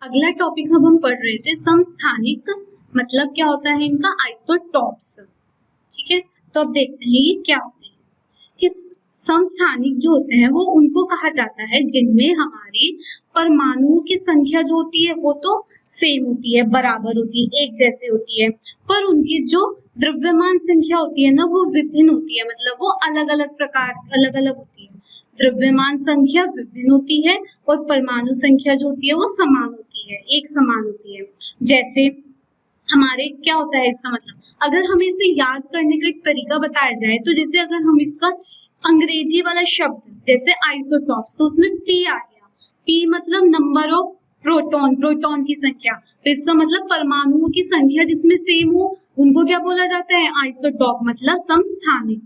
अगला टॉपिक अब हम पढ़ रहे थे समस्थानिक, मतलब क्या होता है इनका आइसोटॉप्स। ठीक है, तो अब देखते हैं ये क्या होते हैं। कि समस्थानिक जो होते हैं वो उनको कहा जाता है जिनमें हमारी परमाणुओं की संख्या जो होती है वो तो सेम होती है, बराबर होती है, एक जैसी होती है, पर उनकी जो द्रव्यमान संख्या होती है ना वो विभिन्न होती है, मतलब वो अलग अलग प्रकार अलग अलग होती है। द्रव्यमान संख्या विभिन्न होती है और परमाणु संख्या जो होती है वो समान होती है, एक समान होती है। जैसे हमारे क्या होता है इसका मतलब, अगर हमें इसे याद करने का एक तरीका बताया जाए तो जैसे अगर हम इसका अंग्रेजी वाला शब्द जैसे आइसोटॉप्स, तो उसमें पी आ गया। पी मतलब नंबर ऑफ प्रोटॉन, प्रोटॉन की संख्या, तो इसका मतलब परमाणुओं की संख्या जिसमें सेम हो उनको क्या बोला जाता है, आइसोटॉप, मतलब समस्थानिक।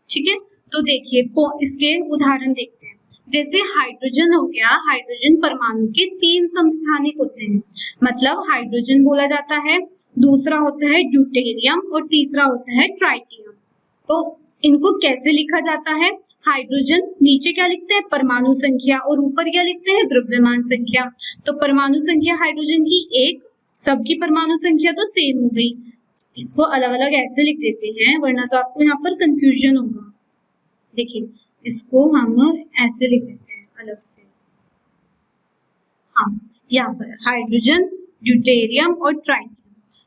ठीक है, तो देखिए इसके उदाहरण देखते हैं। जैसे हाइड्रोजन हो गया, हाइड्रोजन परमाणु के 3 समस्थानिक होते हैं, मतलब हाइड्रोजन बोला जाता है, दूसरा होता है ड्यूटेरियम और तीसरा होता है ट्राइटियम। तो इनको कैसे लिखा जाता है, हाइड्रोजन नीचे क्या लिखते हैं, परमाणु संख्या, और ऊपर क्या लिखते हैं, द्रव्यमान संख्या। तो परमाणु संख्या हाइड्रोजन की 1, सबकी परमाणु संख्या तो सेम हो गई। इसको अलग अलग ऐसे लिख देते हैं वरना तो आपको यहाँ पर कंफ्यूजन होगा। देखिए इसको हम ऐसे लिख देते हैं अलग से। हाँ, यहाँ पर हाइड्रोजन, ड्यूटेरियम और ट्राइटियम,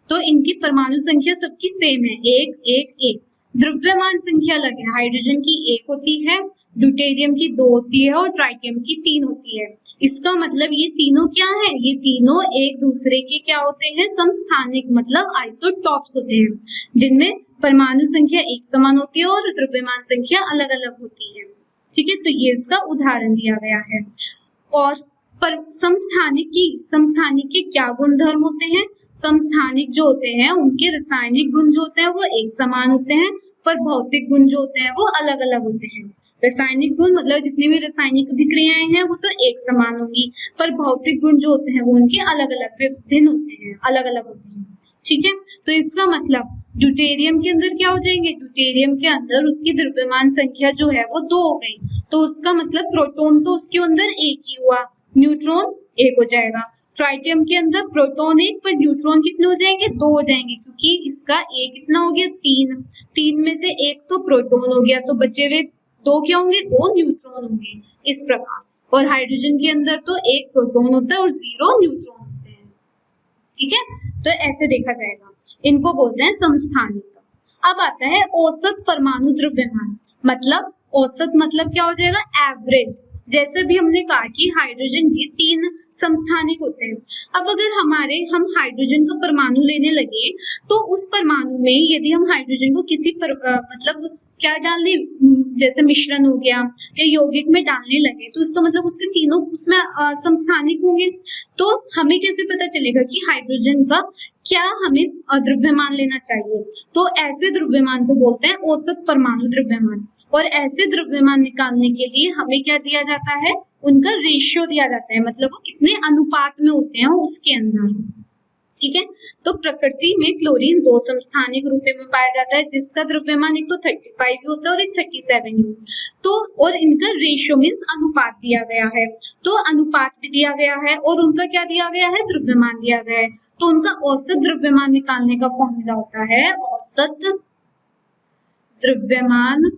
तो इनकी परमाणु संख्या सबकी सेम है, 1 1 1। द्रव्यमान संख्या अलग है, हाइड्रोजन की 1 होती है, ड्यूटेरियम की 2 होती है और ट्राइटियम की 3 होती है। इसका मतलब ये तीनों क्या है, ये तीनों एक दूसरे के क्या होते हैं, समस्थानिक, मतलब आइसोटॉप्स होते हैं, जिनमें परमाणु संख्या एक समान होती है और द्रव्यमान संख्या अलग अलग होती है। ठीक है, तो ये उसका उदाहरण दिया गया है। और पर समस्थानिक के क्या गुणधर्म होते हैं, समस्थानिक जो होते हैं उनके रासायनिक गुण जो होते हैं वो एक समान होते हैं, पर भौतिक गुण जो होते हैं वो अलग अलग होते हैं। रासायनिक गुण मतलब जितनी भी रासायनिक अभिक्रियाएं हैं वो तो एक समान होंगी, पर भौतिक गुण जो होते हैं वो उनके अलग अलग विभिन्न होते हैं, अलग अलग होते हैं। ठीक है, तो इसका मतलब ड्यूटेरियम के अंदर क्या हो जाएंगे, ड्यूटेरियम के अंदर उसकी द्रव्यमान संख्या जो है वो 2 हो गई, तो उसका मतलब प्रोटॉन तो उसके अंदर एक ही हुआ, न्यूट्रॉन 1 हो जाएगा। ट्राइटियम के अंदर प्रोटॉन 1 पर न्यूट्रॉन कितने हो जाएंगे, 2 हो जाएंगे, क्योंकि इसका A कितना हो गया, 3, 3 में से 1 तो प्रोटॉन हो गया, तो बचे हुए 2 क्या होंगे, 2 न्यूट्रॉन होंगे, इस प्रकार। और हाइड्रोजन के अंदर तो 1 प्रोटॉन होता है और 0 न्यूट्रॉन होते हैं। ठीक है, तो ऐसे देखा जाएगा, इनको बोलते हैं समस्थानिक। अब आता है औसत परमाणु द्रव्यमान, मतलब औसत मतलब क्या हो जाएगा, एवरेज। जैसे भी हमने कहा कि हाइड्रोजन के 3 समस्थानिक होते हैं, अब अगर हम हाइड्रोजन का परमाणु लेने लगे तो उस परमाणु में यदि हम हाइड्रोजन को किसी मतलब क्या डालने, जैसे मिश्रण हो गया या यौगिक में डालने लगे, तो इसका मतलब उसके तीनों उसमें समस्थानिक होंगे। तो हमें कैसे पता चलेगा कि हाइड्रोजन का क्या हमें द्रव्यमान लेना चाहिए, तो ऐसे द्रव्यमान को बोलते हैं औसत परमाणु द्रव्यमान। और ऐसे द्रव्यमान निकालने के लिए हमें क्या दिया जाता है, उनका रेशियो दिया जाता है, मतलब वो कितने अनुपात में होते हैं उसके अंदर। ठीक है, तो प्रकृति में क्लोरीन 2 समस्थानिक रूप में पाया जाता है, जिसका द्रव्यमान एक तो 35 होता है और एक 37। तो और इनका रेशियो मीन्स अनुपात दिया गया है, तो अनुपात भी दिया गया है और उनका क्या दिया गया है, द्रव्यमान दिया गया है। तो उनका औसत द्रव्यमान निकालने का फॉर्मूला होता है औसत द्रव्यमान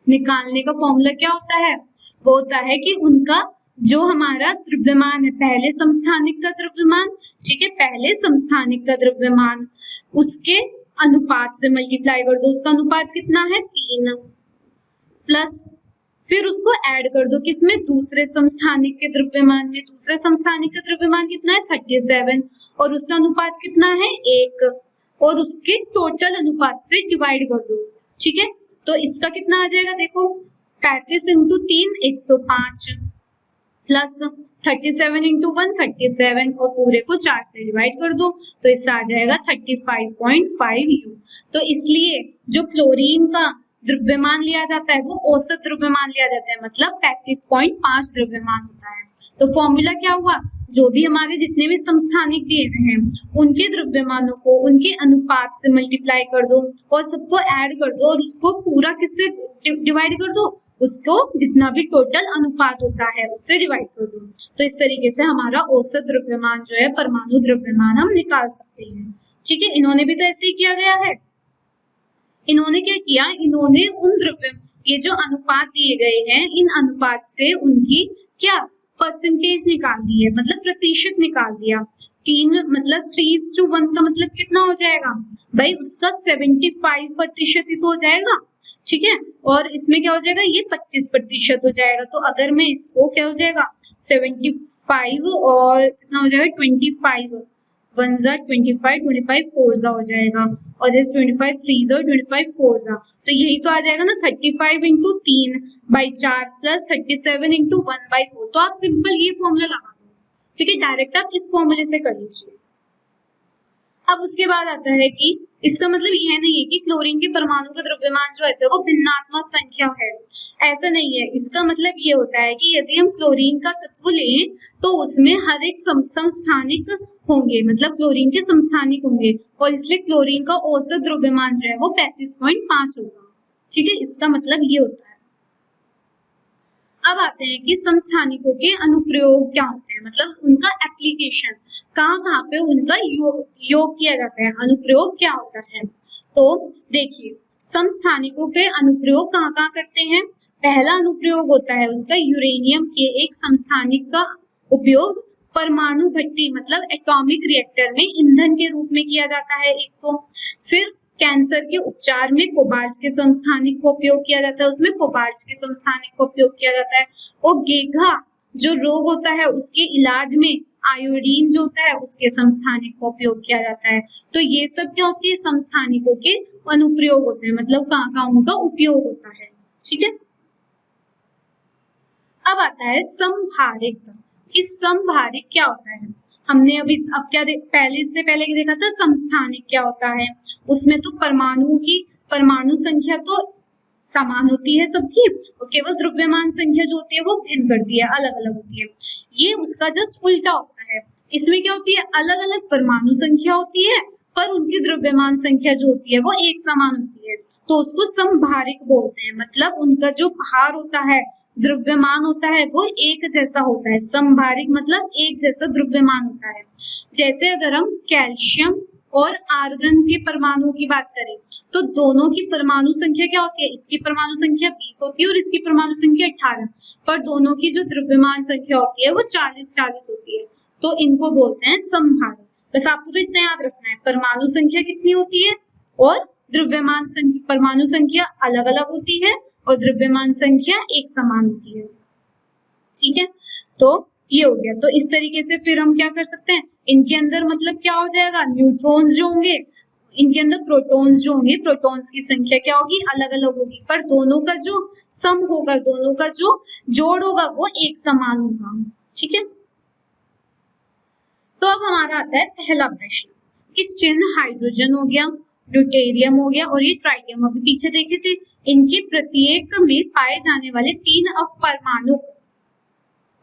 निकालने का फॉर्मूला क्या होता है, वो होता है कि उनका जो हमारा द्रव्यमान है, पहले समस्थानिक का द्रव्यमान, ठीक है, पहले समस्थानिक का द्रव्यमान उसके अनुपात से मल्टीप्लाई कर दो, उसका अनुपात कितना है, 3, प्लस फिर उसको ऐड कर दो किसमें, दूसरे समस्थानिक के द्रव्यमान में। दूसरे समस्थानिक का द्रव्यमान कितना है, 37, और उसका अनुपात कितना है, 1, और उसके टोटल अनुपात से डिवाइड कर दो। ठीक है, तो इसका कितना आ जाएगा, देखो 35 इंटू 3 105, प्लस 37 इंटू 1 37, और पूरे को 4 से डिवाइड कर दो, तो इससे आ जाएगा 35.5 U। तो इसलिए जो क्लोरीन का द्रव्यमान लिया जाता है वो औसत द्रव्यमान लिया जाता है, मतलब 35.5 द्रव्यमान होता है। तो फॉर्मूला क्या हुआ, जो भी हमारे जितने भी समस्थानिक दिए हुए हैं उनके द्रव्यमानों को उनके अनुपात से मल्टीप्लाई कर दो और सबको ऐड कर दो और उसको पूरा किससे डिवाइड कर दो, उसको जितना भी टोटल अनुपात होता है उससे डिवाइड कर दो। तो इस तरीके से हमारा औसत द्रव्यमान जो है, परमाणु द्रव्यमान हम निकाल सकते हैं। ठीक है, इन्होंने भी तो ऐसे ही किया गया है। इन्होंने क्या किया, इन्होंने उन ये जो अनुपात दिए गए हैं, इन अनुपात से उनकी क्या परसेंटेज निकाल दी है, मतलब प्रतिशत निकाल दिया। 3 मतलब 3:1 का मतलब कितना हो जाएगा भाई, उसका 75% ही तो हो जाएगा। ठीक है, और इसमें क्या हो जाएगा, ये 25% हो जाएगा। तो अगर मैं इसको क्या हो जाएगा 75 और कितना हो जाएगा 25, 1 जा 25, 25 4 जा हो जाएगा, और जैसे 25 3 जा 25 4 जा, तो यही तो आ जाएगा ना 35 इंटू 3/4 प्लस 37 इंटू 1/4। तो आप सिंपल ये फॉर्मूला लगा दो। ठीक है, डायरेक्ट आप इस फॉर्मूले से कर लीजिए। अब उसके बाद आता है कि इसका मतलब यह नहीं है कि क्लोरीन के परमाणु का द्रव्यमान जो है वो भिन्नात्मक संख्या है, ऐसा नहीं है। इसका मतलब ये होता है कि यदि हम क्लोरीन का तत्व लें तो उसमें हर एक समस्थानिक होंगे, मतलब क्लोरीन के समस्थानिक होंगे, और इसलिए क्लोरीन का औसत द्रव्यमान जो है वो 35.5 होगा। ठीक है, इसका मतलब ये होता है। अब आते हैं कि समस्थानिकों के अनुप्रयोग क्या होते हैं, मतलब उनका एप्लीकेशन कहाँ पे उनका योग किया जाता है, अनुप्रयोग क्या होता है। तो देखिए, समस्थानिकों के अनुप्रयोग कहाँ करते हैं। पहला अनुप्रयोग होता है उसका यूरेनियम के एक समस्थानिक का उपयोग परमाणु भट्टी मतलब एटॉमिक रिएक्टर में ईंधन के रूप में किया जाता है एक तो। फिर कैंसर के उपचार में कोबाल्ट के समस्थानिक का उपयोग किया जाता है, उसमें कोबाल्ट के समस्थानिक का उपयोग किया जाता है। और गेघा जो रोग होता है उसके इलाज में आयोडीन जो होता है उसके समस्थानिक का उपयोग किया जाता है। तो ये सब क्या होती है, समस्थानिकों के अनुप्रयोग होते हैं, मतलब कहाँ उनका उपयोग होता है। ठीक है, अब आता है समभारिक, कि समभारिक क्या होता है। हमने अभी अब क्या पहले इससे पहले देखा था समस्थानिक क्या होता है। उसमें तो परमाणुओं की परमाणु संख्या तो समान होती है सबकी, और केवल द्रव्यमान संख्या जो होती है वो भिन्न करती है, अलग अलग होती है। ये उसका जस्ट उल्टा होता है। इसमें क्या होती है, अलग अलग परमाणु संख्या होती है पर उनकी द्रव्यमान संख्या जो होती है वो एक समान होती है, तो उसको समभारिक बोलते हैं। मतलब उनका जो भार होता है, द्रव्यमान होता है वो एक जैसा होता है। समभारिक मतलब एक जैसा द्रव्यमान होता है। जैसे अगर हम कैल्शियम और आर्गन के परमाणुओं की बात करें तो दोनों की परमाणु संख्या क्या होती है, इसकी परमाणु संख्या 20 होती है और इसकी परमाणु संख्या 18, पर दोनों की जो द्रव्यमान संख्या होती है वो 40-40 होती है। तो इनको बोलते हैं समभारिक। बस आपको तो इतना याद रखना है, परमाणु संख्या कितनी होती है और द्रव्यमान संख्या, परमाणु संख्या अलग अलग होती है और द्रव्यमान संख्या एक समान होती है। ठीक है, तो ये हो गया। तो इस तरीके से फिर हम क्या कर सकते हैं, इनके अंदर मतलब क्या हो जाएगा, न्यूट्रॉन्स जो होंगे, इनके अंदर प्रोटॉन्स जो होंगे, प्रोटॉन्स की संख्या क्या होगी, अलग अलग होगी, पर दोनों का जो सम होगा, दोनों का जो जोड़ होगा वो एक समान होगा। ठीक है, तो अब हमारा आता है पहला प्रश्न कि चिन्ह हाइड्रोजन हो गया, ड्यूटेरियम हो गया और ये ट्राइटियम अभी पीछे देखे थे, इनके प्रत्येक में पाए जाने वाले 3 अपरमाणु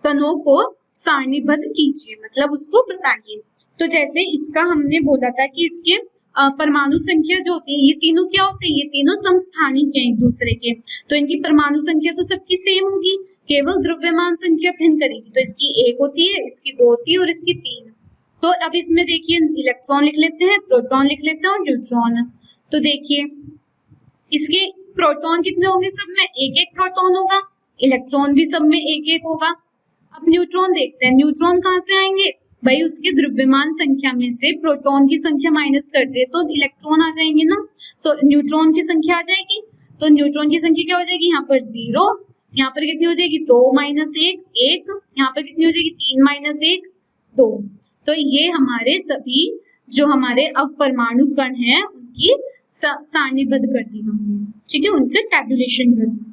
कणों को सारणीबद्ध कीजिए, मतलब उसको बताइए। तो जैसे इसका हमने बोला था कि इसके परमाणु संख्या जो होती है, ये तीनों क्या होते हैं, ये तीनों समस्थानिक हैं एक दूसरे के, तो इनकी परमाणु संख्या तो सबकी सेम होगी, केवल द्रव्यमान संख्या भिन्न करेगी। तो इसकी 1 होती है, इसकी 2 होती है और इसकी 3। तो अब इसमें देखिए इलेक्ट्रॉन लिख लेते हैं, प्रोटॉन लिख लेते हैं और न्यूट्रॉन। तो देखिए इसके प्रोटॉन कितने होंगे, सब में एक एक प्रोटॉन होगा, इलेक्ट्रॉन भी सब में एक एक होगा। अब न्यूट्रॉन देखते हैं, न्यूट्रॉन कहाँ से आएंगे भाई, उसके द्रव्यमान संख्या में से प्रोटॉन की संख्या माइनस कर दे तो इलेक्ट्रॉन आ जाएंगे ना। सो न्यूट्रॉन की संख्या आ जाएगी, तो न्यूट्रॉन की संख्या क्या हो जाएगी, यहाँ पर 0, यहाँ पर कितनी हो जाएगी 2 - 1 1, यहाँ पर कितनी हो जाएगी 3 - 1 2। तो ये हमारे सभी जो हमारे अपरमाणु कण हैं उनकी सारणीबद्ध कर दी हमने। ठीक है, उनका टैबुलेशन कर दी।